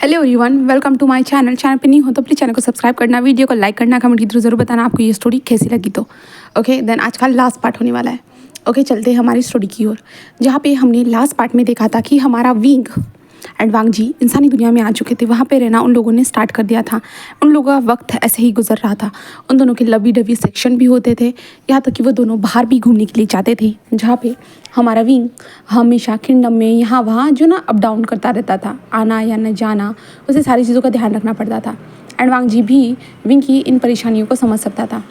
Hello everyone, welcome to my channel पे नहीं हो तो प्लीज़ चैनल को सब्सक्राइब करना, वीडियो को लाइक करना, कमेंट के थ्रू जरूर बताना आपको ये स्टोरी कैसी लगी। तो ओके देन आज का लास्ट पार्ट होने वाला है। ओके चलते हैं हमारी स्टोरी की ओर, जहाँ पे हमने लास्ट पार्ट में देखा था कि हमारा विंग एंड वांग जी इंसानी दुनिया में आ चुके थे। वहाँ पे रहना उन लोगों ने स्टार्ट कर दिया था। उन लोगों का वक्त ऐसे ही गुजर रहा था। उन दोनों के लवी डवी सेक्शन भी होते थे, यहाँ तक कि वो दोनों बाहर भी घूमने के लिए जाते थे, जहाँ पे हमारा विंग हमेशा किंगडम में यहाँ वहाँ जो ना अप डाउन करता रहता था, आना या न जाना, उसे सारी चीज़ों का ध्यान रखना पड़ता था। एंड वांग जी भी विंग की इन परेशानियों को समझ सकता था।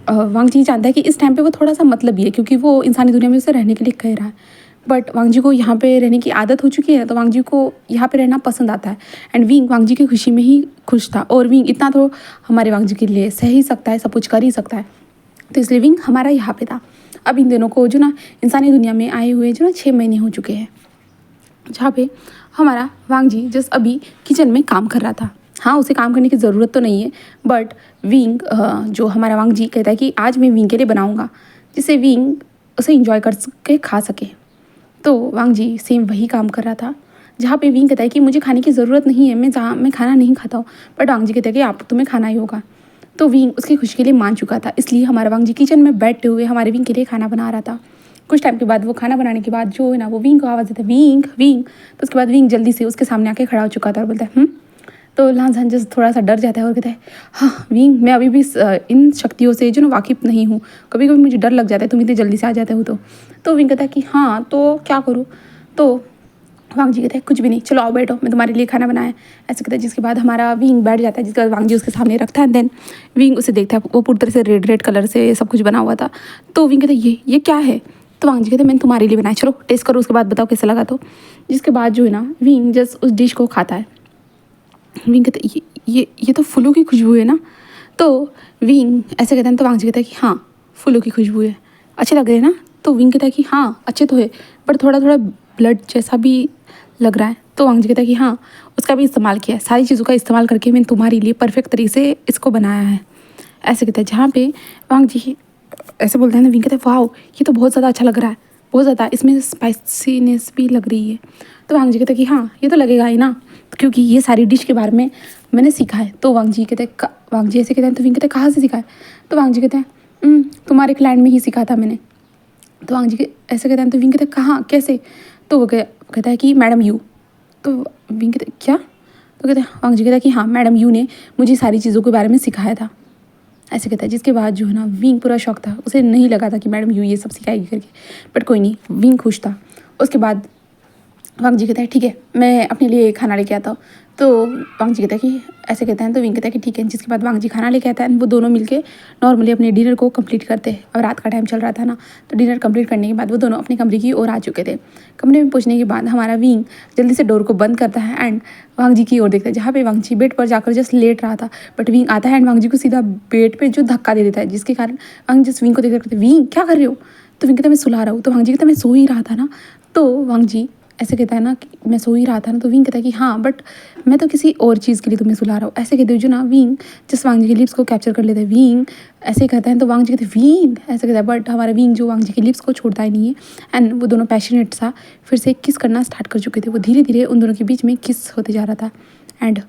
वांग जी जानता है कि इस टाइम पे वो थोड़ा सा मतलबी है, क्योंकि वो इंसानी दुनिया में उसे रहने के लिए कह रहा है। बट वांग जी को यहाँ पे रहने की आदत हो चुकी है, तो वांग जी को यहाँ पे रहना पसंद आता है। एंड विंग वांग जी की खुशी में ही खुश था, और विंग इतना तो हमारे वांग जी के लिए सह ही सकता है, सब कुछ कर ही सकता है। तो इसलिए विंग हमारा यहाँ पे था। अब इन दोनों को जो ना इंसानी दुनिया में आए हुए जो ना 6 महीने हो चुके हैं, जहाँ पे हमारा वांग जी जस्ट अभी किचन में काम कर रहा था। हाँ, उसे काम करने की ज़रूरत तो नहीं है, बट विंग जो हमारा वांग जी कहता है कि आज मैं विंग के लिए बनाऊँगा, जिससे विंग उसे इंजॉय कर के खा सके। तो वांग जी सेम वही काम कर रहा था, जहाँ पे विंग कहता है कि मुझे खाने की ज़रूरत नहीं है, मैं खाना नहीं खाता हूँ। बट वांग जी कहता है कि आप तुम्हें खाना ही होगा। तो विंग उसकी खुशी के लिए मान चुका था, इसलिए हमारा वांग जी किचन में बैठते हुए हमारे विंग के लिए खाना बना रहा था। कुछ टाइम के बाद वो खाना बनाने के बाद जो है ना, वो विंग को आवाज़ देता है, विंग विंग। तो उसके बाद विंग जल्दी से उसके सामने आके खड़ा हो चुका था और बोलता है तो लांझन जैसे थोड़ा सा डर जाता है और कहता है, हाँ विंग, मैं अभी भी इन शक्तियों से जो ना वाकिफ़ नहीं हूँ, कभी कभी मुझे डर लग जाता है, तुम इतनी जल्दी से आ जाते हो। तो विंग कहता है कि हाँ तो क्या करूँ। तो वांग जी कहते हैं कुछ भी नहीं, चलो आओ बैठो, मैं तुम्हारे लिए खाना बनाया, ऐसे कहता है। जिसके बाद हमारा विंग बैठ जाता है, जिसके बाद वांग जी उसके सामने रखता है। देन विंग उसे देखता है, वो पूरी तरह से रेड रेड कलर से सब कुछ बना हुआ था। तो विंग कहता है ये क्या है। तो वांग जी कहते हैं मैंने तुम्हारे लिए बनाया, चलो टेस्ट करो, उसके बाद बताओ कैसा लगा। तो जिसके बाद जो है ना, विंग जस्ट उस डिश को खाता है। विंग कहते हैं ये तो फूलों की खुशबू है ना। तो विंग ऐसे कहते हैं। तो वांग जी कहता है कि हाँ फूलों की खुशबू है, अच्छे लग रहे हैं ना। तो विंग कहता है कि हाँ अच्छे तो है, पर थोड़ा थोड़ा ब्लड जैसा भी लग रहा है। तो वांग जी कहता है कि हाँ उसका भी इस्तेमाल किया है, सारी चीज़ों का इस्तेमाल करके मैंने तुम्हारे लिए परफेक्ट तरीके से इसको बनाया है, ऐसे कहता है। जहाँ पे वांग जी ऐसे बोलते हैं ना, विंग कहता है वाओ ये तो बहुत ज़्यादा अच्छा लग रहा है, बहुत ज़्यादा इसमें स्पाइसीनेस भी लग रही है। तो वांग जी कहते हैं कि हाँ ये तो लगेगा ही ना, क्योंकि ये सारी डिश के बारे में मैंने सीखा है। तो वांग जी कहते हैं, वांग जी ऐसे कहते हैं। तो विंग कहते हैं कहाँ से सीखा है। तो वांग जी कहते हैं तुम्हारे क्लाइंट में ही सीखा था मैंने। तो वांग जी ऐसे कहते हैं। तो विंग कहते हैं कहाँ कैसे। तो वो कहता है कि मैडम यू। तो विंग कहते हैं क्या। तो कहते हैं, वांग जी कहता है कि हाँ मैडम यू ने मुझे सारी चीज़ों के बारे में सिखाया था, ऐसे कहता है। जिसके बाद जो है ना, विंग पूरा शौक था, उसे नहीं लगा था कि मैडम यू ये सब सिखाएगी करके, बट कोई नहीं, विंग खुश था। उसके बाद वांग जी कहता है ठीक है मैं अपने लिए खाना लेके आता हूँ। तो वांग जी कहता है कि ऐसे कहते हैं। तो विंग कहता है कि ठीक है। जिसके बाद वांग जी खाना लेके आता है, वो दोनों मिलके नॉर्मली अपने डिनर को कंप्लीट करते हैं। और रात का टाइम चल रहा था ना, तो डिनर कंप्लीट करने के बाद वो दोनों अपने कमरे की ओर आ चुके थे। कमरे में पहुंचने के बाद हमारा विंग जल्दी से डोर को बंद करता है एंड वांग जी की ओर देखता है, जहाँ पे वांग जी बेड पर जाकर जस्ट लेट रहा था। बट विंग आता है एंड वांग जी को सीधा बेड पर जो धक्का दे देता है, जिसके कारण वांग जस्ट विंग को देखकर कहते विंग क्या कर रहे हो। तो विंग कहता है मैं सुला रहा हूँ। तो वांग जी कहता है मैं सो ही रहा था ना। तो वांग जी ऐसे कहता है ना कि मैं सो ही रहा था ना। तो विंग कहता है कि हाँ बट मैं तो किसी और चीज़ के लिए तुम्हें सुला रहा हूँ, ऐसे कहते हुए जो ना विंग जिस वांग जी के लिप्स को कैप्चर कर लेता है। विंग ऐसे कहता है। तो वांग जी कहते हैं विंग ऐसे कहता है, बट हमारा विंग जो वांग जी के लिप्स को छोड़ता ही नहीं है। एंड वो दोनों पैशनेट सा फिर से किस करना स्टार्ट कर चुके थे। वो धीरे धीरे उन दोनों के बीच में किस होते जा रहा था। एंड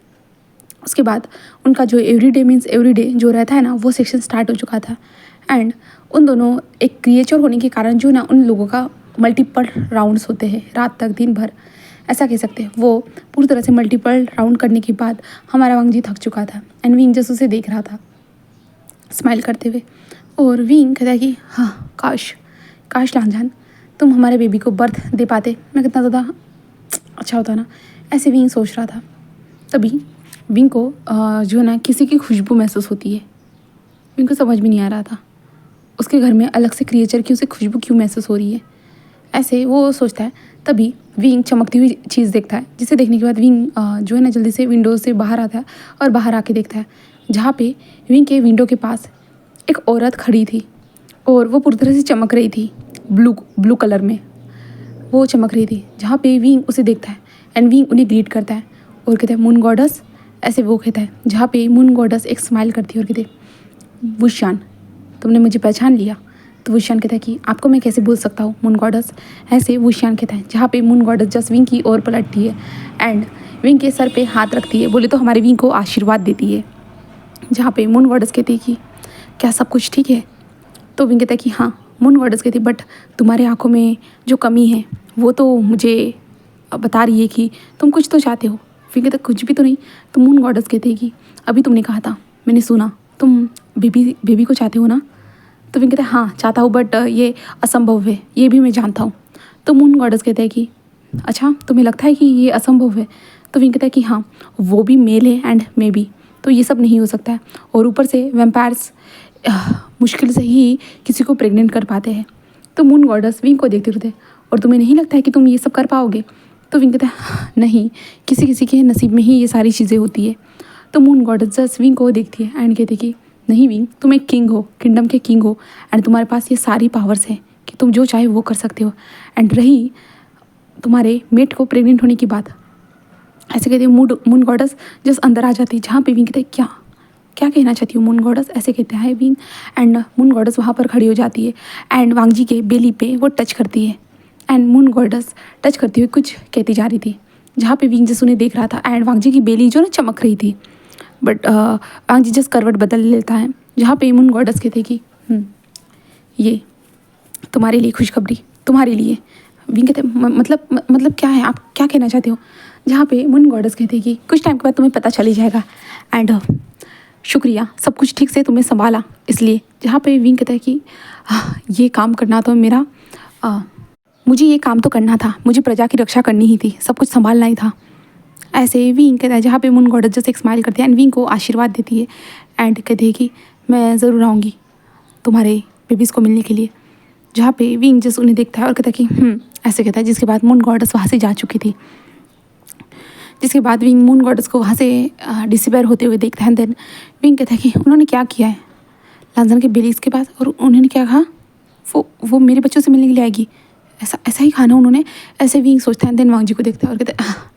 उसके बाद उनका जो एवरीडे मीन्स एवरीडे जो रहता है ना, वो सेक्शन स्टार्ट हो चुका था। एंड उन दोनों एक क्रिएचर होने के कारण जो ना, उन लोगों का मल्टीपल राउंड्स होते हैं रात तक दिन भर, ऐसा कह सकते हैं। वो पूरी तरह से मल्टीपल राउंड करने के बाद हमारा वांग जी थक चुका था एंड विंग जस्ट उसे देख रहा था स्माइल करते हुए। और विंग कहता है कि हाँ काश काश लांझन तुम हमारे बेबी को बर्थ दे पाते, मैं कितना ज़्यादा अच्छा होता ना, ऐसे विंग सोच रहा था। तभी विंग को जो है ना किसी की खुशबू महसूस होती है। विंग को समझ में नहीं आ रहा था उसके घर में अलग से क्रिएचर की उसे खुशबू क्यों महसूस हो रही है, ऐसे वो सोचता है। तभी विंग चमकती हुई चीज़ देखता है, जिसे देखने के बाद विंग जो है ना जल्दी से विंडो से बाहर आता है और बाहर आके देखता है, जहाँ पे विंग के विंडो के पास एक औरत खड़ी थी और वो पूरी तरह से चमक रही थी, ब्लू कलर में वो चमक रही थी। जहाँ पे विंग उसे देखता है एंड विंग उन्हें ग्रीट करता है और कहता है मून गॉडस, ऐसे वो कहता है। जहाँ पे मून गॉडस एक स्माइल करती है और कहते वुशान तुमने मुझे पहचान लिया। तो वुशियान कहता है कि आपको मैं कैसे भूल सकता हूँ मून गॉडस, ऐसे वुशियान कहता है। जहाँ पे मून गॉडस जस्ट विंग की ओर पलटती है एंड विंग के सर पे हाथ रखती है, बोले तो हमारे विंग को आशीर्वाद देती है। जहाँ पे मून गॉडेस कहती है कि क्या सब कुछ ठीक है? तो विंग कहता है कि हाँ। मून गॉडेस कहती है बट तुम्हारे आँखों में जो कमी है वो तो मुझे बता रही है कि तुम कुछ तो चाहते हो। विंग कहता है कुछ भी तो नहीं। तो मून गॉडेस कहती है कि अभी तुमने कहा था, मैंने सुना, तुम बेबी को चाहते हो ना? तो विंग कहता है हाँ चाहता हूँ बट ये असंभव है, ये भी मैं जानता हूँ। तो मून गॉडेस कहते हैं कि अच्छा तुम्हें लगता है कि ये असंभव है? तो विंग कहता है कि हाँ वो भी मेल है एंड मे बी, तो ये सब नहीं हो सकता है। और ऊपर से वैम्पायर्स मुश्किल से ही किसी को प्रेग्नेंट कर पाते हैं। तो मून गॉडेस विंग को देखते रहते और तुम्हें नहीं लगता है कि तुम ये सब कर पाओगे? तो विंग कहता है नहीं, किसी किसी के नसीब में ही ये सारी चीज़ें होती है। तो मून गॉडेस जस्ट विंग को देखती है एंड कहती है कि नहीं विंग, तुम एक किंग हो, किंगडम के किंग हो एंड तुम्हारे पास ये सारी पावर्स हैं कि तुम जो चाहे वो कर सकते हो। एंड रही तुम्हारे मेट को प्रेग्नेंट होने की बात, ऐसे कहती है मून गॉडेस जस्ट अंदर आ जाती है। जहाँ पे विंग कहते हैं क्या क्या कहना चाहती हूँ मून गॉडेस, ऐसे कहते हैं विंग। एंड मून गॉडेस वहाँ पर खड़ी हो जाती है एंड वांग जी के बेली पे वो टच करती है एंड मून गॉडेस टच करती हुई कुछ कहती जा रही थी। जहाँ पे विंग जस्ट उन्हें देख रहा था एंड वांग जी की बेली जो ना चमक रही थी। बट वांग जी जस्ट करवट बदल लेता है। जहाँ पे मून गॉडेस कहते कि ये तुम्हारे लिए खुशखबरी, तुम्हारे लिए। विंग कहते मतलब क्या है, आप क्या कहना चाहते हो? जहाँ पे मून गॉडेस कहते कि कुछ टाइम के बाद तुम्हें पता चल ही जाएगा एंड शुक्रिया सब कुछ ठीक से तुम्हें संभाला इसलिए। जहाँ पे विंग कहता है कि ये काम करना तो मेरा मुझे ये काम तो करना था, मुझे प्रजा की रक्षा करनी ही थी, सब कुछ संभालना ही था। ऐसे विंग कहता है। जहाँ पे मून गॉडेस जैसे एक स्माइल करती है एंड विंग को आशीर्वाद देती है एंड कहती है कि मैं ज़रूर आऊँगी तुम्हारे बेबीज़ को मिलने के लिए। जहाँ पे विंग जस्ट उन्हें देखता है और कहता है कि ऐसे कहता है। जिसके बाद मून गॉडेस वहाँ से जा चुकी थी। जिसके बाद विंग मून गॉडेस को वहाँ से डिसअपियर होते हुए देखता है। देन विंग कहता है कि उन्होंने क्या किया है लांजन के बेलीज के पास, और उन्होंने क्या कहा, वो मेरे बच्चों से मिलने के लिए आएगी, ऐसा ही खाना उन्होंने। ऐसे विंग सोचता है। देन वांग जी को देखता है और कहता है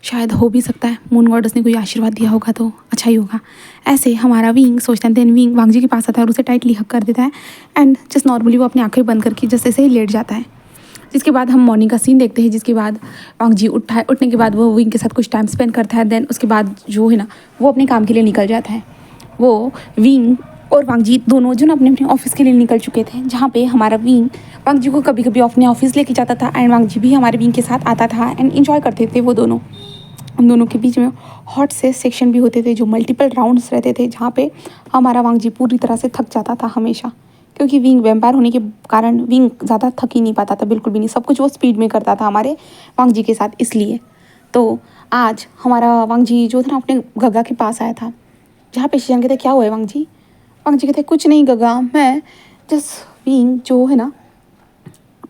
शायद हो भी सकता है, मून गॉडेस ने कोई आशीर्वाद दिया होगा तो अच्छा ही होगा। ऐसे हमारा विंग सोचता है। देन विंग वांग जी के पास आता है और उसे टाइटली हक कर देता है एंड जस्ट नॉर्मली वो अपनी आंखें बंद करके जस्ट ऐसे ही लेट जाता है। जिसके बाद हम मॉर्निंग का सीन देखते हैं। जिसके बाद वांग जी उठने के बाद वो विंग के साथ कुछ टाइम स्पेंड करता है। देन उसके बाद जो है ना वो अपने काम के लिए निकल जाता है। वो विंग और वांग जी दोनों जो ना अपने अपने ऑफिस के लिए निकल चुके थे। जहाँ पे हमारा विंग वांग जी को कभी कभी अपने ऑफिस लेके जाता था एंड वांग जी भी हमारे विंग के साथ आता था एंड इन्जॉय करते थे वो दोनों। उन दोनों के बीच में हॉट से सेक्शन भी होते थे जो मल्टीपल राउंड्स रहते थे। जहाँ पे हमारा वांग जी पूरी तरह से थक जाता था हमेशा, क्योंकि विंग वैम्पायर होने के कारण विंग ज़्यादा थक ही नहीं पाता था, बिल्कुल भी नहीं। सब कुछ वो स्पीड में करता था हमारे वांग जी के साथ। इसलिए तो आज हमारा वांग जी जो था ना अपने गगा के पास आया था। जहाँ पे शीजान कहते क्या हुआ है वांग जी? वांग जी कहते कुछ नहीं गगा, मैं जस्ट विंग जो है ना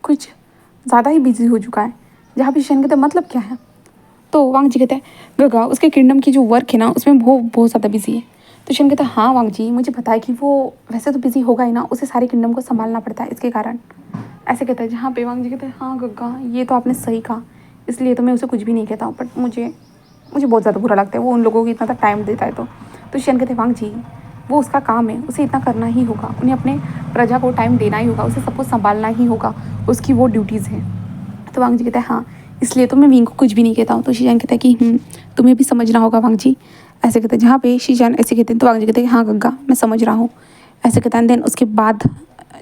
कुछ ज़्यादा ही बिजी हो चुका है। जहाँ पे शीजान कहते मतलब क्या है? तो वांग जी कहते हैं गगा उसके किंगडम की जो वर्क है ना उसमें वो बहुत ज़्यादा बिजी है। तो शन कहता है हाँ वांग जी मुझे पता है कि वो वैसे तो बिजी होगा ही ना, उसे सारे किंगडम को संभालना पड़ता है इसके कारण। ऐसे कहता है। जहाँ पे वांग जी कहते हैं हाँ गग्गा ये तो आपने सही कहा, इसलिए तो मैं उसे कुछ भी नहीं कहता हूँ, बट मुझे बहुत ज़्यादा बुरा लगता है वो उन लोगों को इतना टाइम देता है। तो शन कहते हैं वांग जी वो उसका काम है, उसे इतना करना ही होगा, उन्हें अपने प्रजा को टाइम देना ही होगा, उसे सब कुछ संभालना ही होगा, उसकी वो ड्यूटीज़ हैं। तो वांग जी कहता है हाँ इसलिए तो मैं विंग को कुछ भी नहीं कहता हूँ। तो शीजान कहता है कि तुम्हें भी समझना होगा वांग जी। ऐसे कहते हैं। जहाँ पे शीजान ऐसे कहते हैं तो वांग जी कहते हैं हाँ गग्गा मैं समझ रहा हूँ, ऐसे कहता है। देन उसके बाद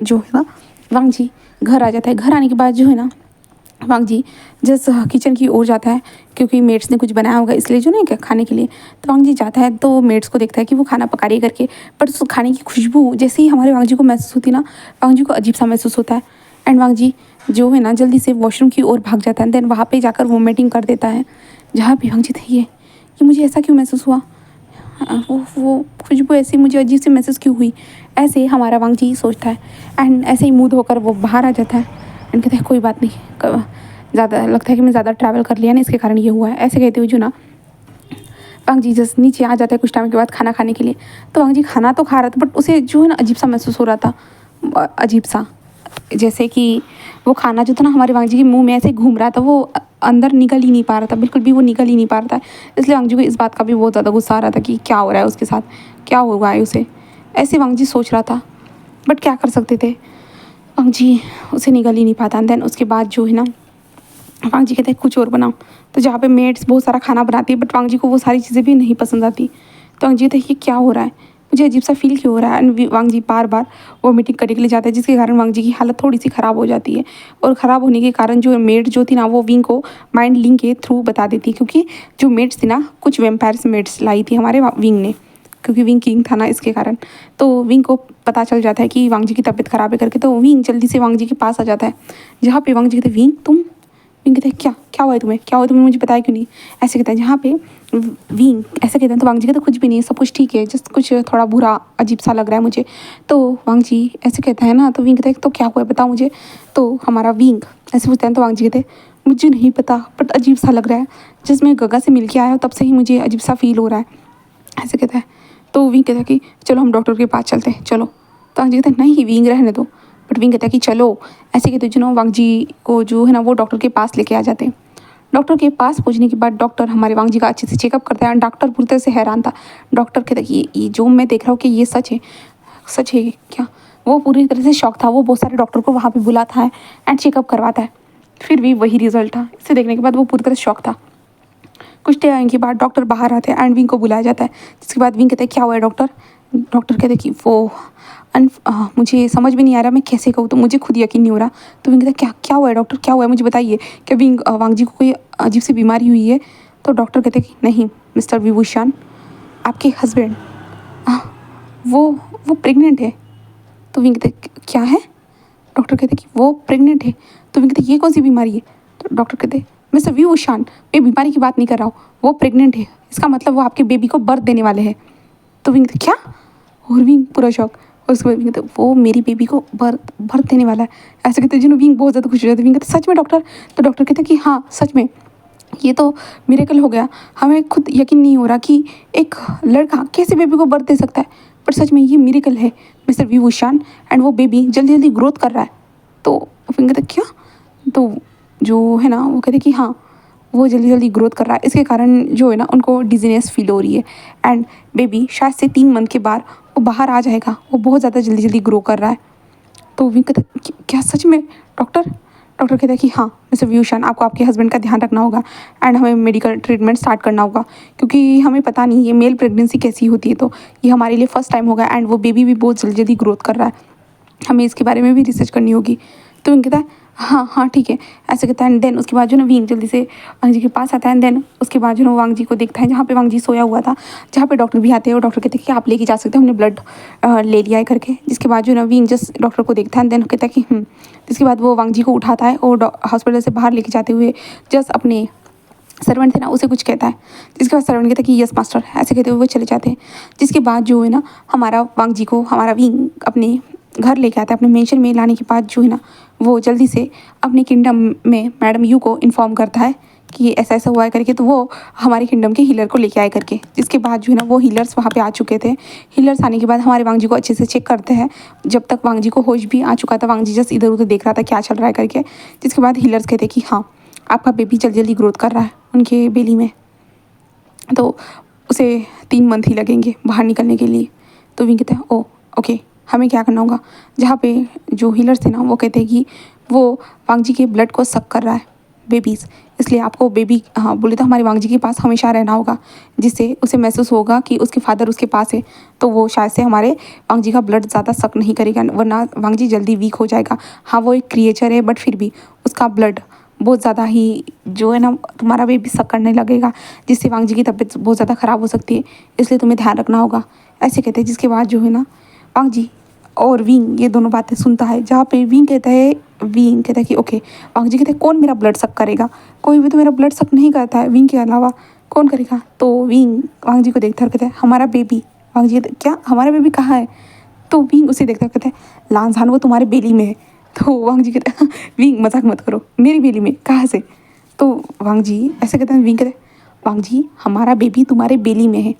जो है ना वांग जी घर आ जाता है। घर आने के बाद जो है ना वांग जी जस्ट किचन की ओर जाता है, क्योंकि मेट्स ने कुछ बनाया होगा इसलिए जो नहीं क्या खाने के लिए। तो वांग जी जाता है तो मेट्स को देखता है कि वो खाना पका रही है करके, बट उस खाने की खुशबू जैसे ही हमारे वांग जी को महसूस होती ना, वांग जी को अजीब सा महसूस होता है एंड वांग जी जो है ना जल्दी से वॉशरूम की ओर भाग जाता है। देन वहाँ पे जाकर वोमिटिंग कर देता है। जहाँ पे वांग जी थे ये मुझे ऐसा क्यों महसूस हुआ, वो खुशबू ऐसी मुझे अजीब से महसूस क्यों हुई, ऐसे हमारा वांग जी सोचता है। एंड ऐसे ही मूड होकर वो बाहर आ जाता है एंड कहते हैं कोई बात नहीं, ज़्यादा लगता है कि मैं ज़्यादा ट्रैवल कर लिया ना इसके कारण ये हुआ है। ऐसे कहते हुए जो ना वांग जी जस्ट नीचे आ जाता है कुछ टाइम के बाद खाना खाने के लिए। तो वांग जी खाना तो खा रहा था बट उसे जो है ना अजीब सा महसूस हो रहा था, अजीब सा, जैसे कि वो खाना जो था ना हमारे वांग जी के मुंह में ऐसे घूम रहा था, वो अंदर निकल ही नहीं पा रहा था, बिल्कुल भी वो निकल ही नहीं पा रहा था। इसलिए वांग जी को इस बात का भी बहुत ज़्यादा गुस्सा आ रहा था कि क्या हो रहा है उसके साथ, क्या होगा है उसे। ऐसे वांग जी सोच रहा था, बट क्या कर सकते थे, वांग जी उसे निकल ही नहीं पाता। देन उसके बाद जो है ना वांग जी कहते हैं कुछ और बनाओ। तो जहाँ पे मेड्स बहुत सारा खाना बनाती है बट वांग जी को वो सारी चीज़ें भी नहीं पसंद आती। तो वांग जी कहते हैं ये क्या हो रहा है, मुझे अजीब सा फील क्यों हो रहा है। And Wang ji bar bar vomiting करने के लिए जाते हैं जिसके कारण वांग जी की हालत थोड़ी सी ख़राब हो जाती है। और ख़राब होने के कारण जो मेड जो थी ना वो विंग को माइंड लिंक के थ्रू बता देती है, क्योंकि जो मेड्स थी ना कुछ वेम्पायर्स मेड्स लाई थी हमारे विंग ने, क्योंकि विंग किंग था ना इसके कारण। तो विंग को पता चल जाता है कि वांग जी की तबीयत ख़राब है करके। तो विंग जल्दी से वांग जी के पास आ जाता है, जहाँ पे वांग जी कहते हैं विंग तुम। विंग कहते हैं क्या क्या हुआ है तुम्हें, क्या हुआ तुमने मुझे बताया क्यों नहीं, ऐसे कहते हैं। जहाँ पे विंग ऐसे कहते हैं तो वांग जी कहते हैं कुछ भी नहीं, सब कुछ ठीक है, जस्ट कुछ थोड़ा बुरा अजीब सा लग रहा है मुझे। तो वांग जी ऐसे कहता है ना, तो विंग कहते हैं तो क्या हुआ है बताओ मुझे। तो हमारा विंग ऐसे पूछते हैं तो वांग जी कहते हैं मुझे नहीं पता बट अजीब सा लग रहा है, जिसमें गगा से मिल के आया हूँ तब से ही मुझे अजीब सा फील हो रहा है, ऐसे कहता है। तो विंग कहता है कि चलो हम डॉक्टर के पास चलते हैं चलो। तो वांग जी कहते हैं नहीं विंग रहने दो, बट विंग कहता है कि चलो। ऐसे कहते जो ना वांग जी को जो है ना वो डॉक्टर के पास लेके आ जाते हैं। डॉक्टर के पास पहुंचने के बाद डॉक्टर हमारे वांग जी का अच्छे से चेकअप करता है। डॉक्टर पूरी तरह से हैरान था। डॉक्टर कहता है कि ये जो मैं देख रहा हूँ कि ये सच है क्या। वो पूरी तरह से शॉक था। वो बहुत सारे डॉक्टर को वहाँ पे बुलाता है एंड चेकअप करवाता है, फिर भी वही रिजल्ट था। इसे देखने के बाद वो पूरी तरह शॉक था। कुछ टाइम के बाद डॉक्टर बाहर आते हैं एंड विंग को बुलाया जाता है, जिसके बाद विंग कहते हैं क्या हुआ है डॉक्टर। डॉक्टर कहते हैं कि वो मुझे समझ में नहीं आ रहा मैं कैसे कहूँ, तो मुझे खुद यकीन नहीं हो रहा। तो विंग कहता है क्या क्या हुआ है डॉक्टर, क्या हुआ है मुझे बताइए, क्या विंग वांग जी को कोई अजीब सी बीमारी हुई है। तो डॉक्टर कहते हैं कि नहीं मिस्टर विभूषण, आपके हस्बैंड वो वो प्रेग्नेंट है। तो विंग कहते हैं क्या है। डॉक्टर कहते हैं कि वो प्रेग्नेंट है। तो विंग कहते हैं ये कौन सी बीमारी है। तो डॉक्टर कहते हैं मिस्टर विभूषण मैं बीमारी की बात नहीं कर रहा हूँ, वो प्रेग्नेंट है, इसका मतलब वो आपके बेबी को बर्थ देने वाले हैं। तो विंग कहते क्या, और विंग पूरा शौक। और उसके बाद विंग कहते वो मेरी बेबी को बर्थ देने वाला है, ऐसे कहते जिन्होंने विंग बहुत ज़्यादा खुश हो जाती है। विंग कहते सच में डॉक्टर। तो डॉक्टर कहते कि हाँ सच में, ये तो मिरेकल हो गया, हमें खुद यकीन नहीं हो रहा कि एक लड़का कैसे बेबी को बर्थ दे सकता है, पर सच में ये मिरेकल है मिस्टर विभूषण, एंड वो बेबी जल्दी जल्दी ग्रोथ कर रहा है। तो विंग कहते क्या। तो जो है ना वो कहते कि हाँ वो जल्दी जल्दी ग्रोथ कर रहा है, इसके कारण जो है ना उनको डिजीनेस फील हो रही है एंड बेबी शायद से 3 मंथ के बाद वो बाहर आ जाएगा, वो बहुत ज़्यादा जल्दी जल्दी ग्रो कर रहा है। तो विंग कहता है क्या सच में डॉक्टर। डॉक्टर कहता है कि हाँ मिस्टर विभूषण आपको आपके हस्बैंड का ध्यान रखना होगा एंड हमें मेडिकल ट्रीटमेंट स्टार्ट करना होगा, क्योंकि हमें पता नहीं ये मेल प्रेगनेंसी कैसी होती है, तो ये हमारे लिए फर्स्ट टाइम होगा एंड वो बेबी भी बहुत जल्दी जल्दी ग्रोथ कर रहा है, हमें इसके बारे में भी रिसर्च करनी होगी। तो विंग कहता है हाँ हाँ ठीक है, ऐसे कहता है। एंड देन उसके बाद जो ना विंग जल्दी से वांग जी के पास आता है एंड देन उसके बाद जो ना वांग जी को देखता है जहाँ पे वांग जी सोया हुआ था, जहाँ पे डॉक्टर भी आते हैं और डॉक्टर कहते हैं कि आप लेके जा सकते हैं, हमने ब्लड ले लिया है करके। जिसके बाद जो ना विंग जस्ट डॉक्टर को देखता है एंड देन कहता है कि जिसके बाद वो वांग जी को उठाता है और हॉस्पिटल से बाहर लेके जाते हुए जस्ट अपने सर्वेंट थे ना उसे कुछ कहता है, जिसके बाद सर्वेंट कहता है कि यस मास्टर, ऐसे कहते हुए वो चले जाते हैं। जिसके बाद जो है ना हमारा वांग जी को हमारा विंग अपने घर लेके आता है। अपने मेंशन में लाने के बाद जो है ना वो जल्दी से अपने किंगडम में मैडम यू को इन्फॉर्म करता है कि ऐसा ऐसा हुआ है करके। तो वो हमारे किंगडम के हीलर को लेके आए करके। जिसके बाद जो है ना वो हीलर्स वहाँ पे आ चुके थे। हीलर्स आने के बाद हमारे वांग जी को अच्छे से चेक करते हैं, जब तक वांग जी को होश भी आ चुका था, वांग जी जस्ट इधर उधर देख रहा था क्या चल रहा है करके। जिसके बाद हीलर्स कहते हैं कि हाँ आपका बेबी जल्दी जल्दी ग्रोथ कर रहा है उनके बेली में, तो उसे 3 मंथ ही लगेंगे बाहर निकलने के लिए। तो विंग कहते हैं ओ ओके हमें क्या करना होगा। जहाँ पे जो हीलर्स थे ना वो कहते हैं कि वो वांग जी के ब्लड को सक कर रहा है बेबीज़, इसलिए आपको बेबी बोले तो हमारे वांग जी के पास हमेशा रहना होगा, जिससे उसे महसूस होगा कि उसके फादर उसके पास है, तो वो शायद से हमारे वांग जी का ब्लड ज़्यादा सक नहीं करेगा, वरना वांग जी जल्दी वीक हो जाएगा। हाँ वो एक क्रिएचर है बट फिर भी उसका ब्लड बहुत ज़्यादा ही जो है ना तुम्हारा बेबी सक करने लगेगा, जिससे वांग जी की तबीयत बहुत ज़्यादा ख़राब हो सकती है, इसलिए तुम्हें ध्यान रखना होगा, ऐसे कहते हैं। जिसके बाद जो है ना वांग जी और विंग ये दोनों बातें सुनता है, जहाँ पे विंग कहता है कि ओके। वांग जी कहते हैं कौन मेरा ब्लड सक करेगा, कोई भी तो मेरा ब्लड सक नहीं करता है विंग के अलावा, कौन करेगा। तो विंग वांग जी को देखता है कहता है हमारा बेबी। वांग जी कहते हैं क्या हमारा बेबी कहाँ है। तो विंग उसे देखता है कहता है लांझान वो तुम्हारे बेली में है। तो वांग जी कहते हैं विंग मजाक मत करो, मेरी बेली में कहाँ से। तो वांग जी ऐसे कहते हैं, विंग कहते हैं वांग जी हमारा बेबी तुम्हारे बेली में है।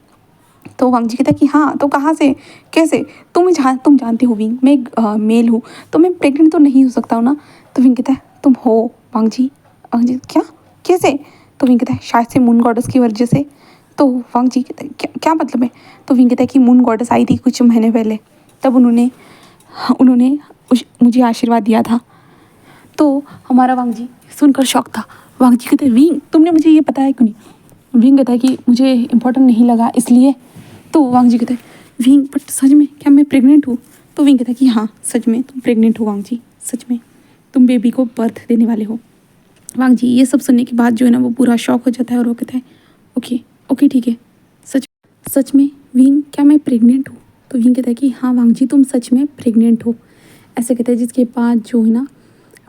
तो वांग जी कहता है कि हाँ तो कहाँ से कैसे, तुम जानते हो विंग मैं मेल हूँ, तो मैं प्रेग्नेंट तो नहीं हो सकता हूँ ना। तो विंग कहता है तुम हो वांग जी। वांग जी क्या कैसे। तो विंग कहता है शायद से मून गॉडेस की वजह से। तो वांग जी कहता है क्या मतलब है। तो विंग कहता है कि मून गॉडेस आई थी कुछ महीने पहले, तब उन्होंने मुझे आशीर्वाद दिया था। तो हमारा वांग जी सुनकर शौक था। वांग जी कहते हैं विंग तुमने मुझे ये बताया क्यों नहीं। विंग कहता है कि मुझे इम्पोर्टेंट नहीं लगा इसलिए। तो वांग जी कहते हैं विंग बट सच में क्या मैं प्रेग्नेंट हूँ। तो विंग कहता है कि हाँ सच में तुम प्रेग्नेंट हो वांग जी, सच में तुम बेबी को बर्थ देने वाले हो। वांग जी ये सब सुनने के बाद जो है ना वो पूरा शॉक हो जाता है और वो कहता है ओके ओके ठीक है, सच सच में विंग क्या मैं प्रेग्नेंट हूँ। तो विंग कहता है कि हाँ वांग जी तुम सच में प्रेग्नेंट हो। ऐसे कहते हैं जिसके बाद जो है ना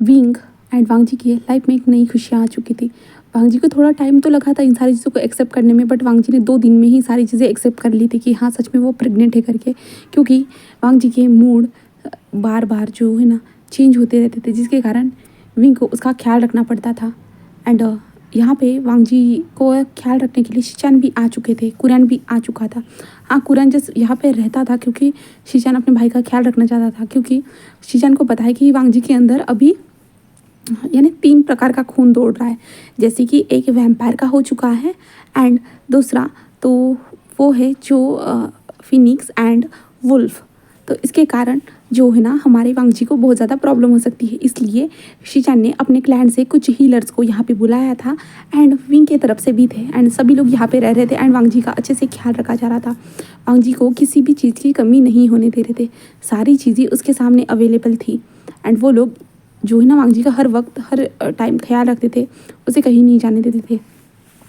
विंग एंड वांग जी की लाइफ में एक नई खुशियाँ आ चुकी थी। वांग जी को थोड़ा टाइम तो लगा था इन सारी चीज़ों को एक्सेप्ट करने में, बट वांग जी ने 2 दिन में ही सारी चीज़ें एक्सेप्ट कर ली थी कि हाँ सच में वो प्रेग्नेंट है करके। क्योंकि वांग जी के मूड बार बार जो है ना चेंज होते रहते थे, जिसके कारण विंग को उसका ख्याल रखना पड़ता था। एंड यहाँ पे वांग जी को ख्याल रखने के लिए शीचान भी आ चुके थे, कुरैन भी आ चुका था। हाँ कुरैन जस्ट यहाँ पे रहता था क्योंकि शीचान अपने भाई का ख्याल रखना चाहता था, क्योंकि शीचान को पता है कि वांग जी के अंदर अभी यानी 3 प्रकार का खून दौड़ रहा है। जैसे कि एक वैम्पायर का हो चुका है एंड दूसरा तो वो है जो फिनिक्स एंड वुल्फ। तो इसके कारण जो है ना हमारे वांग जी को बहुत ज़्यादा प्रॉब्लम हो सकती है, इसलिए शीचान ने अपने क्लैन से कुछ हीलर्स को यहाँ पे बुलाया था एंड विंग की तरफ से भी थे एंड सभी लोग यहाँ पे रह रहे थे एंड वांग जी का अच्छे से ख्याल रखा जा रहा था। वांग जी को किसी भी चीज़ की कमी नहीं होने दे रहे थे, सारी चीज़ें उसके सामने अवेलेबल थी एंड वो लोग जो है ना वांग जी का हर वक्त हर टाइम ख्याल रखते थे, उसे कहीं नहीं जाने देते थे।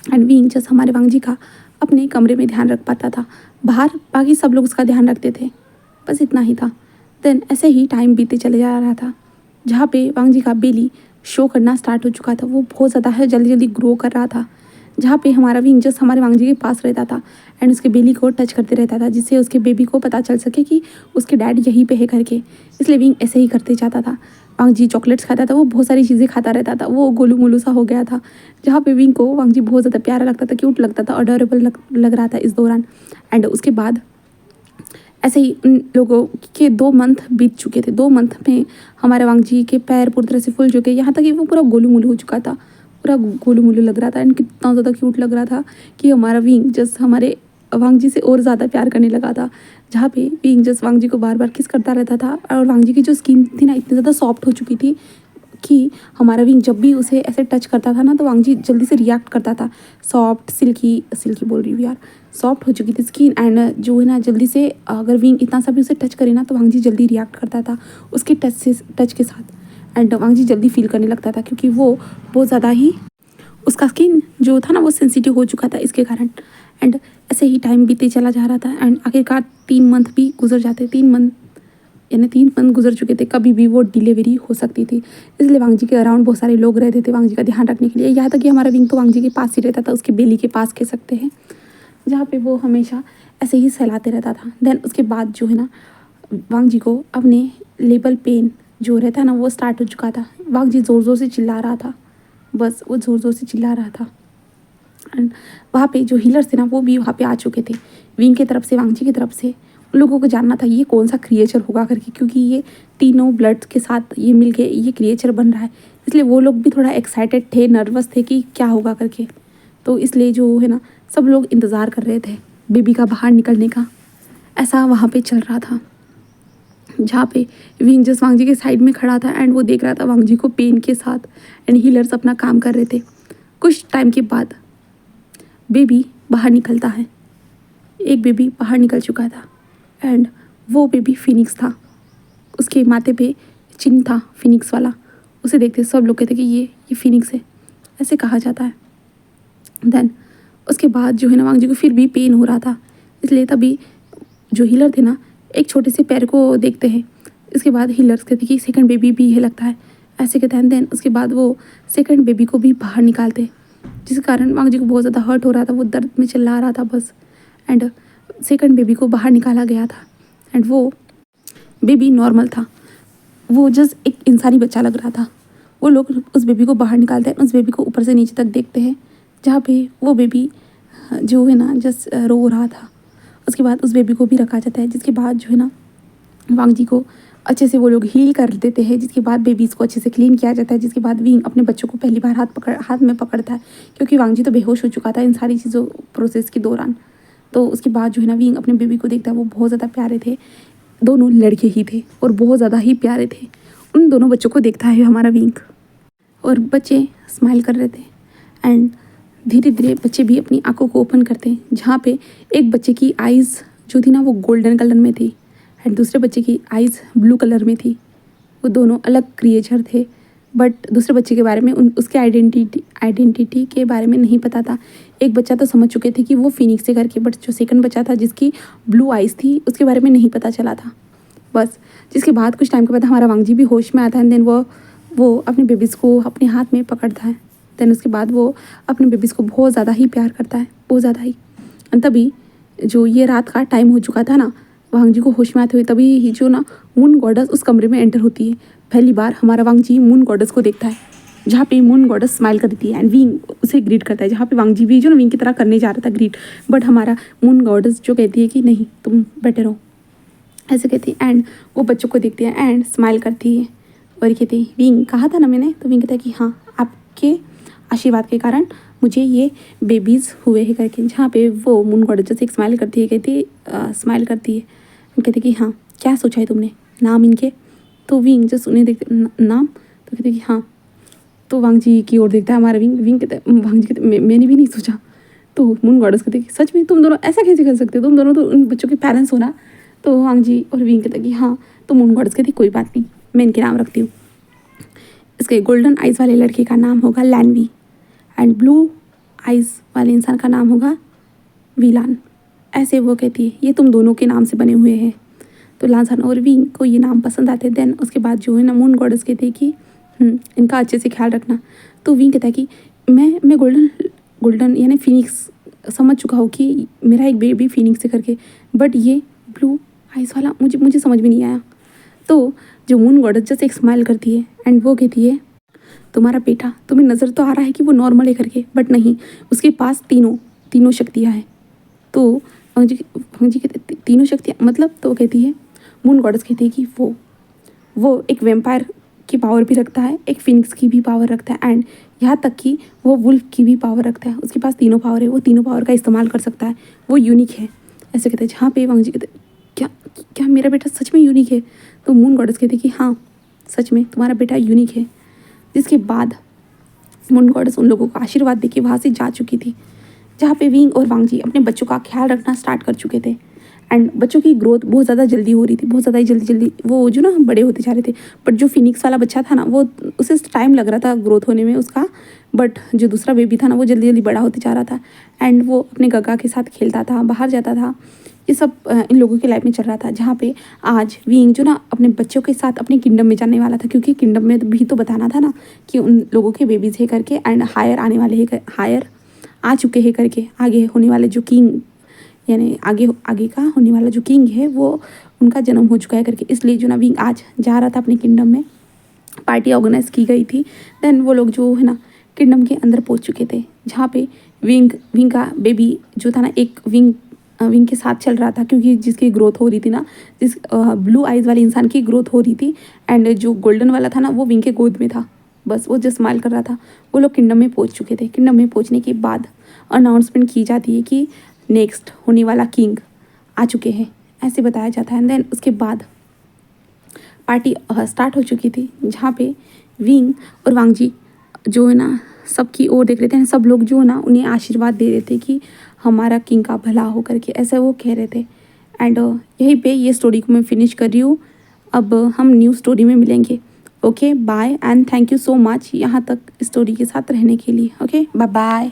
एंड विंग जस्ट हमारे वांग जी का अपने कमरे में ध्यान रख पाता था, बाहर बाकी सब लोग उसका ध्यान रखते थे, बस इतना ही था। देन ऐसे ही टाइम बीते चले जा रहा था, जहाँ पे वांग जी का बेली शो करना स्टार्ट हो चुका था। वो बहुत ज़्यादा जल्दी जल्दी ग्रो कर रहा था, जहाँ पे हमारा विंग जस्ट हमारे वांग जी के पास रहता था एंड उसके बेली को टच करते रहता था, जिससे उसके बेबी को पता चल सके कि उसके डैड यहीं पे है करके। इसलिए विंग ऐसे ही करते जाता था। वांग जी चॉकलेट्स खाता था, वो बहुत सारी चीज़ें खाता रहता था, वो गोलू मोलू सा हो गया था, जहाँ पे विंग को वांग जी बहुत ज़्यादा प्यारा लगता था, क्यूट लगता था, अडोरेबल लग रहा था इस दौरान। एंड उसके बाद ऐसे ही उन लोगों के 2 मंथ बीत चुके थे। 2 मंथ में हमारे वांग जी के पैर पूरी तरह से फूल चुके, यहाँ तक कि वो पूरा गोलू मोलू हो चुका था, पूरा गोलू मोलू लग रहा था एंड कितना ज़्यादा क्यूट लग रहा था कि हमारा विंग जस्ट हमारे वांग जी से और ज़्यादा प्यार करने लगा था। जहाँ पे विंग जस्ट वांग जी को बार बार किस करता रहता था और वांग जी की जो स्किन थी ना इतनी ज़्यादा सॉफ्ट हो चुकी थी कि हमारा विंग जब भी उसे ऐसे टच करता था ना तो वांग जी जल्दी से रिएक्ट करता था। सॉफ्ट सिल्की सिल्की बोल रही हूँ यार, सॉफ्ट हो चुकी थी स्किन एंड जो है ना जल्दी से अगर विंग इतना सा भी उसे टच करे ना तो वांग जी जल्दी रिएक्ट करता था उसके टच के साथ एंड वांग जी जल्दी फील करने लगता था, क्योंकि वो बहुत ज़्यादा ही उसका स्किन जो था ना वो सेंसिटिव हो चुका था इसके कारण। एंड ऐसे ही टाइम बीते चला जा रहा था एंड आखिरकार 3 मंथ भी गुजर जाते। 3 मंथ यानी 3 मंथ गुजर चुके थे, कभी भी वो डिलीवरी हो सकती थी। इसलिए वांग जी के अराउंड बहुत सारे लोग रहते थे वांग जी का ध्यान रखने के लिए। यहाँ तक कि हमारा विंग तो वांग जी के पास ही रहता था, उसके बेली के पास कह सकते हैं, जहाँ पे वो हमेशा ऐसे ही सहलाते रहता था। देन उसके बाद जो है ना वांग जी को अपने लेबल पेन जो रहता है ना वो स्टार्ट हो चुका था। वांग जी ज़ोर ज़ोर से चिल्ला रहा था, बस वो ज़ोर ज़ोर से चिल्ला रहा था एंड वहाँ पे जो हीलर्स थे ना वो भी वहाँ पे आ चुके थे विंग की तरफ से, वांग जी की तरफ से। उन लोगों को जानना था ये कौन सा क्रिएचर होगा करके, क्योंकि ये तीनों ब्लड्स के साथ ये मिल के ये क्रिएचर बन रहा है। इसलिए वो लोग भी थोड़ा एक्साइटेड थे, नर्वस थे कि क्या होगा करके। तो इसलिए जो है ना सब लोग इंतज़ार कर रहे थे बेबी का बाहर निकलने का। ऐसा वहाँ पे चल रहा था, जहाँ पे विंग जस्ट वांग जी के साइड में खड़ा था एंड वो देख रहा था वांग जी को पेन के साथ एंड हीलर्स अपना काम कर रहे थे। कुछ टाइम के बाद बेबी बाहर निकलता है। एक बेबी बाहर निकल चुका था एंड वो बेबी फिनिक्स था, उसके माथे पे चिन्ह था फिनिक्स वाला। उसे देखते सब लोग कहते कि ये फिनिक्स है, ऐसे कहा जाता है। देन उसके बाद जो है ना वांग जी को फिर भी पेन हो रहा था, इसलिए तभी जो हीलर थे ना एक छोटे से पैर को देखते हैं। इसके बाद हीलर्स कहते कि सेकंड बेबी भी है लगता है, ऐसे कहते हैं। देन उसके बाद वो सेकंड बेबी को भी बाहर निकालते, जिस कारण वांग जी को बहुत ज़्यादा हर्ट हो रहा था, वो दर्द में चिल्ला रहा था बस। एंड सेकंड बेबी को बाहर निकाला गया था एंड वो बेबी नॉर्मल था, वो जस्ट एक इंसानी बच्चा लग रहा था। वो लोग उस बेबी को बाहर निकालते हैं, उस बेबी को ऊपर से नीचे तक देखते हैं, जहाँ पे वो बेबी जो है ना जस्ट रो रहा था। उसके बाद उस बेबी को भी रखा जाता है, जिसके बाद जो है ना वांग जी को अच्छे से वो लोग हील कर देते हैं, जिसके बाद बेबीज़ को अच्छे से क्लीन किया जाता है। जिसके बाद विंग अपने बच्चों को पहली बार हाथ में पकड़ता है, क्योंकि वांग जी तो बेहोश हो चुका था इन सारी चीज़ों प्रोसेस के दौरान। तो उसके बाद जो है ना विंग अपने बेबी को देखता है, वो बहुत ज़्यादा प्यारे थे, दोनों लड़के ही थे और बहुत ज़्यादा ही प्यारे थे। उन दोनों बच्चों को देखता है हमारा विंग और बच्चे स्माइल कर रहे थे। एंड धीरे धीरे बच्चे भी अपनी आंखों को ओपन करते हैं, जहाँ पे एक बच्चे की आइज़ जो थी ना वो गोल्डन कलर में थी एंड दूसरे बच्चे की आइज़ ब्लू कलर में थी। वो दोनों अलग क्रिएचर थे, बट दूसरे बच्चे के बारे में उसके आइडेंटिटी के बारे में नहीं पता था। एक बच्चा तो समझ चुके थे कि वो फिनिक्स से करके, बट जो सेकंड बच्चा था जिसकी ब्लू आइज़ थी उसके बारे में नहीं पता चला था। बस जिसके बाद कुछ टाइम के बाद हमारा वांगजी भी होश में आता है एंड देन वो अपने बेबीज़ को अपने हाथ में पकड़ता है। देन उसके बाद वो अपने बेबीज़ को बहुत ज़्यादा ही प्यार करता है, बहुत ज़्यादा ही। तभी जो ये रात का टाइम हो चुका था ना, वांगजी को होश में आते हुए तभी जो ना मून गॉडेस उस कमरे में एंटर होती है। पहली बार हमारा वांगजी मून गॉडेस को देखता है, जहाँ पे मून गॉडेस स्माइल करती है एंड विंग उसे ग्रीट करता है, जहाँ पे वांगजी भी जो ना विंग की तरह करने जा रहा था ग्रीट, बट हमारा मून गॉडेस जो कहती है कि नहीं तुम बैठे रहो, ऐसे कहती है। एंड वो बच्चों को देखती है एंड स्माइल करती है और कहती है विंग कहा था ना मैंने, तो विंग कहता है कि हाँ आपके आशीर्वाद के कारण मुझे ये बेबीज़ हुए हैं करके, जहाँ पे वो मून गॉडेस जैसे एक स्माइल करती है, स्माइल करती है, कहती है कि हाँ क्या सोचा है तुमने, नाम इनके। तो विंग जस्ट उन्हें देखते नाम, तो कहते कि हाँ, तो वांगजी की ओर देखता है हमारा विंग कहता है, वांगजी कहते मैंने भी नहीं सोचा। तो मून गॉडेस कहते कि सच में तुम दोनों ऐसा कैसे कर सकते हो, तुम दोनों तो उन बच्चों के पेरेंट्स हो ना। तो वांगजी और विंग कहता कि हाँ, तो मून गॉडेस कहती कोई बात नहीं, मैं इनके नाम रखती हूँ। इसके गोल्डन आइज़ वाले लड़के का नाम होगा लैनवी एंड ब्लू आइज़ वाले इंसान का नाम होगा वीलान। ऐसे वो कहती है ये तुम दोनों के नाम से बने हुए हैं। तो लांसान और विंग को ये नाम पसंद आते हैं। देन उसके बाद जो है ना मून गॉडेस कहते हैं कि इनका अच्छे से ख्याल रखना। तो विंग कहता है कि मैं गोल्डन यानी फिनिक्स समझ चुका हूँ कि मेरा एक बेबी फिनिक्स से करके, बट ये ब्लू आइज़ वाला मुझे समझ में नहीं आया। तो जो मून गॉडेस जैसे एक स्माइल करती है एंड वो कहती है तुम्हारा बेटा तुम्हें नज़र तो आ रहा है कि वो नॉर्मल है करके, बट नहीं, उसके पास तीनों शक्तियाँ हैं। तो वांगजी कहते तीनों शक्तियाँ मतलब, तो कहती है मून गॉडेस कहती है कि वो एक वेम्पायर की पावर भी रखता है, एक फिनिक्स की भी पावर रखता है एंड यहाँ तक कि वो वुल्फ की भी पावर रखता है। उसके पास तीनों पावर है, वो तीनों पावर का इस्तेमाल कर सकता है, वो यूनिक है, ऐसे कहते हैं। जहाँ पे वांगजी कहते क्या मेरा बेटा सच में यूनिक है। तो मून गॉडेस कहते कि हाँ सच में तुम्हारा बेटा यूनिक है। जिसके बाद मून गॉडेस उन लोगों को आशीर्वाद देके वहाँ से जा चुकी थी, जहाँ पे विंग और वांगजी अपने बच्चों का ख्याल रखना स्टार्ट कर चुके थे एंड बच्चों की ग्रोथ बहुत ज़्यादा जल्दी हो रही थी, बहुत ज़्यादा जल्दी वो जो ना बड़े होते जा रहे थे। बट जो फिनिक्स वाला बच्चा था ना वो उसे टाइम लग रहा था ग्रोथ होने में उसका, बट जो दूसरा बेबी था ना वो जल्दी बड़ा होते जा रहा था एंड वो अपने गगा के साथ खेलता था, बाहर जाता था। ये सब इन लोगों की लाइफ में चल रहा था, जहाँ पे आज विंग जो ना अपने बच्चों के साथ अपने किंगडम में जाने वाला था, क्योंकि किंगडम में भी तो बताना था ना कि उन लोगों के बेबीज़ है करके एंड हायर आने वाले है, हायर आ चुके हैं करके, आगे होने वाले जो किंग यानी आगे का होने वाला जो किंग है वो उनका जन्म हो चुका है करके। इसलिए जो ना विंग आज जा रहा था अपने किंगडम में, पार्टी ऑर्गेनाइज की गई थी। देन वो लोग जो है ना किंगडम के अंदर पहुंच चुके थे, जहाँ पे विंग का बेबी जो था ना एक विंग के साथ चल रहा था, क्योंकि जिसकी ग्रोथ हो रही थी ना, जिस ब्लू आइज़ वाले इंसान की ग्रोथ हो रही थी एंड जो गोल्डन वाला था ना वो विंग के गोद में था। बस वो जो स्माइल कर रहा था। वो लोग किंगडम में पहुंच चुके थे। किंगडम में पहुंचने के बाद अनाउंसमेंट की जाती है कि नेक्स्ट होने वाला किंग आ चुके हैं, ऐसे बताया जाता है। एंड देन उसके बाद पार्टी स्टार्ट हो चुकी थी, जहाँ पे विंग और वांगजी जो है ना सबकी ओर देख रहे थे। सब लोग जो है ना उन्हें आशीर्वाद दे रहे थे कि हमारा किंग का भला हो करके, ऐसा वो कह रहे थे। एंड यहीं पे ये स्टोरी को मैं फिनिश कर रही हूँ। अब हम न्यू स्टोरी में मिलेंगे। Okay bye and thank you so much यहाँ तक स्टोरी के साथ रहने के लिए। Okay bye bye.